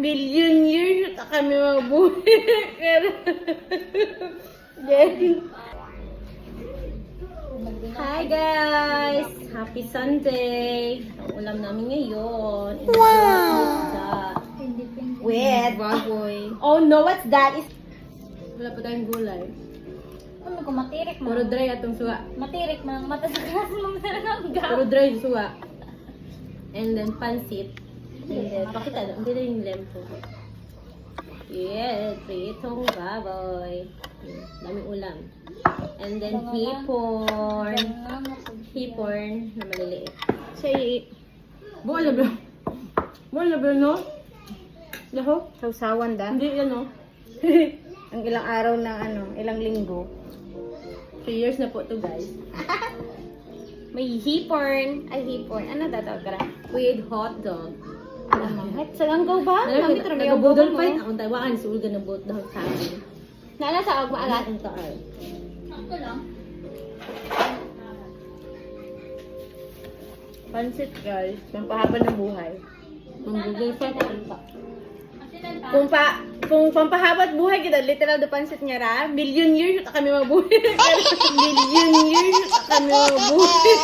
million years na kami mabuhay. Hi guys! Happy Sunday! Ang ulam namin ngayon is with baboy. Oh no, what's that? Wala pa tayong gulay. Ano ko matirik mo? Puro dry atong suwa. Matirik mo. Mata sa gas mo sa nangga. Puro dry suwa. And then pansit. And then, pakita na. Hindi na yung lempo. Yes, pritong baboy. Daming ulam. And then hipon. Hipon na maliliit. Say, buwan na ba? Buwan na ba, no? Laho? Sausawan da. Hindi yan, no? Ang ilang araw na ilang linggo. 3 years na po to guys. May hipon. Ay, hipon. Ano tatawag ka? With hot dog. Sa langgaw ba? Kami tro na yung Nag-budol fight akong tawaan. Sulga na boat dahil sa akin. Naala sa agma alat. Ang taal. Ako lang. Pansit guys. Pampahaba ng buhay. Mag-budol fight akong taal. Kung pampahabat buhay kita, literal do pansit niya ra. Million years na kami mabuhay. Million years na kami mabuhay.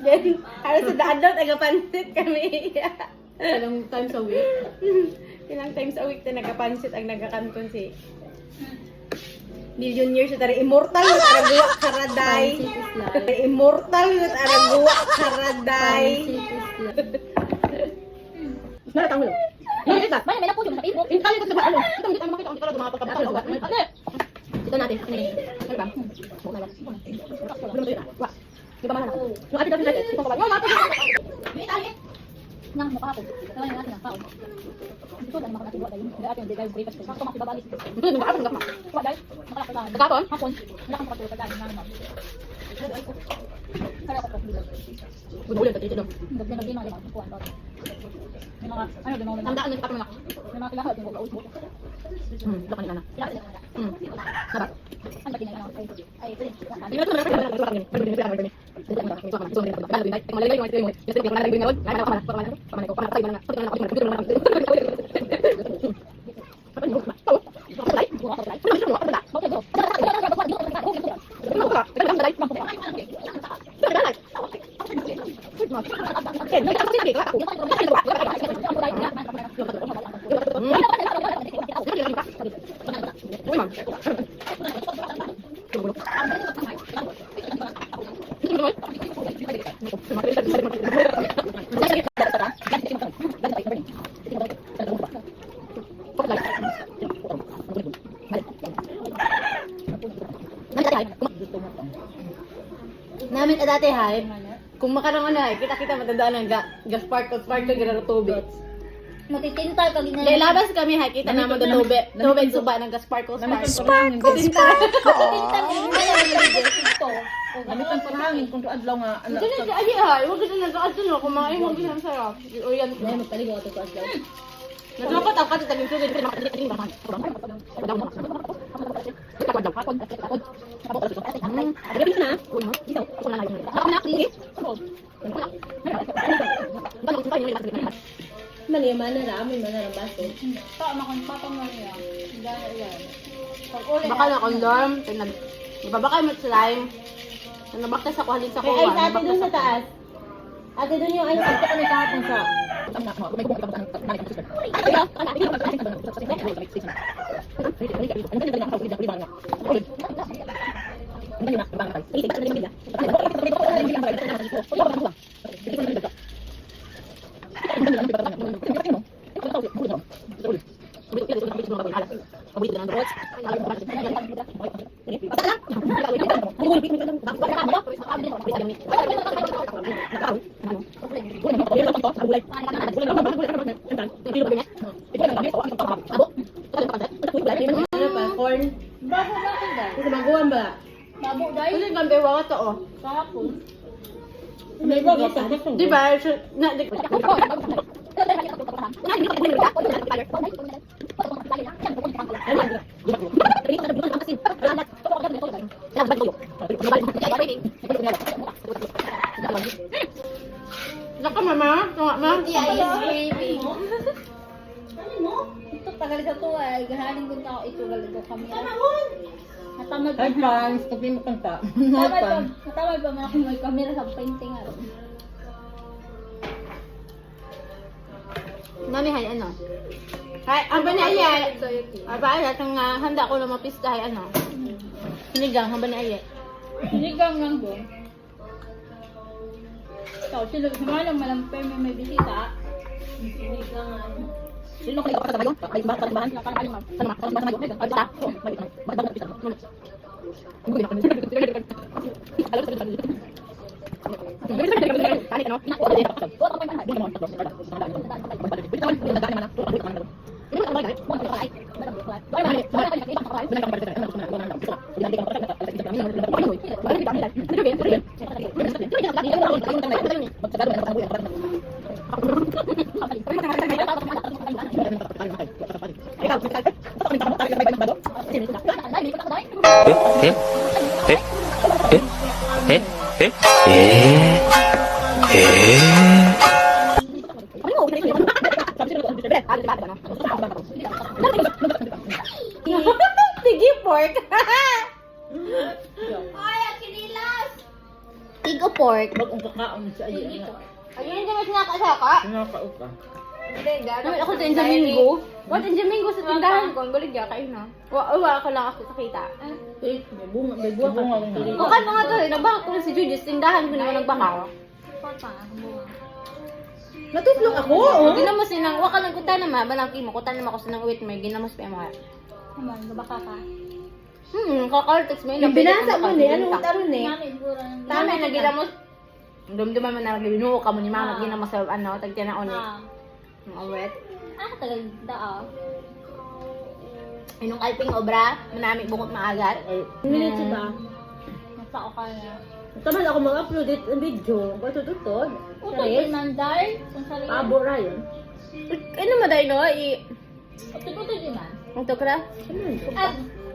Then, halos sa dadot, pansit kami. Ilang times a week. Ilang times a week na nagapansit ang nagakanton si million years at immortal at aragwa karaday. Pansit is life. Immortal at aragwa karaday. Pansit is life. Naratang mo. Baya, may napuso mo sa Facebook. Intali ko sa ba ano? Ito hindi tayo makita ang talaga mga pagkabata. Ano? Ito natin. Ano ba? Buka na. Wa. Di ba man ako? Yung ati daw natin. Ito ba? Yung mata. May tali. Nang mukha ko. Tawa na natin ang kao. Ito lang makakatiwa dahil. Hindi atin hindi kayo breakfast ko. Sakto makibabalik. Ito yung mga nga. Kuha dahil. Makalakot. Kakapon? Hapon. Nakang kapatid ka dahil naman. Kaya ako po. Bunulan pati dito. Hindi mga kuha daw. May mga ano din mga Tandaan na kapon ako. may mga kilahot yung buka usbo. Lakan na. Sarap. Ano ba tinay ay ito. Hindi na ito na ito. Namin dati hay, kung makarang ay, kita-kita matandaan ng gas-sparkle gira tubig. Matitintay pag Dahil labas kami hay, kita naman doon tubig suba ng gas-sparkle. Matitintay ito. Gamitan pa hangin kung adlaw nga ano. Hindi na ay hay, wag kita nag-aad no, kumain mo bisang sarap. Orient ko. Magpaligo ato ko aslan. Naglapat ako kasi taging tubig. Maliman na ramen man na baso. Pa makon papang mo niya. Baka na condom, ibabakay mo slime. Nabaktas ako halin sa kuha. Ay, ate dun sa taas. Ate dun yung ano, ate ka nagkahapon sa. Ano pa? Corn? Bako dahil. Kasi maguwan ba? Babo dahil. Kasi gambe wala to oh. Kahapon. May bago sa. Di ba? Naka mama, tunga ma. is craving. Ito tagal sa to ay gahaling gud ako ito galado kami. Natamad Hi, pa. fans. Tabi mo kanta. Natamad pa man ako may camera sa painting aron. Mami, hay, ano? Hay, ang ba na iya? Aba, ay, itong handa ko na mapista, hay, ano? Sinigang, ang ba na iya? Sinigang lang doon. So, sila lang malampay may bisita. Sinigang ano. Sino ko sa bayo? Ay, bakit bahan? Sana ma, sa bayo. Ay, basta. Bakit ba pista? Hindi ko alam sa dito. Kani ano? Tigi pork! Ay, akinilas! Tigo pork. Mag-ungkakaon sa iyo. Ayun yung mas nakasaka. Sinakaot ka. Namin ako sa Injamingo. What Injamingo sa tindahan ko? Ang galing kaya na. Wala ka lang ako nakita. Eh, may bunga rin. Mukha pa nga to eh. Nagbaka ko na si Judy. Sa tindahan ko naman nagbaka. Natuslok ako. Ginamos sinang, waka lang kuta naman. Balang kimo, kuta naman ako sinang uwit. May ginamos pa yung mga. Naman, gabaka ka. Kakaltex mo yun. Yung binasa mo ni, ano utaron ni? Nami, bura. Tama na ginamos. Dumduman mo na binuo ka mo ni mama. Ginamos sa ano, tagtiyan na ulit. Ang uwit. Tagal daa. Inong kalping obra, manamig bukot maagat. Minutes ba? Nasao ka na. Taman ako mag-upload it ang video. Bato tutod. Utol man dahil. Kung sarili. Pabo ra yun. Ano mo dahil no? Utol din man. Ang tukra? At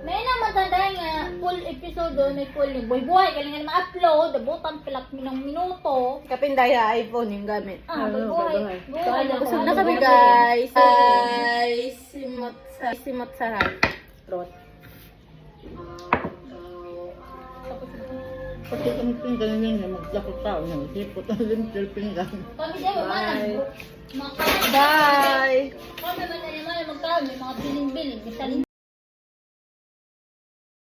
may naman tandaan nga full episode may full yung buhay-buhay. Kailangan na ma-upload. Dabutan pilak minong minuto. Kapindaya iPhone yung gamit. Buhay. Busog na kami guys. Guys, simot sarap. Rot. Pati kung pinggan niya maglakot tao ng sipot ang limtil pinggan. Kami dyan, Bye! Kami man na naman magkaroon. May mga biling-biling. May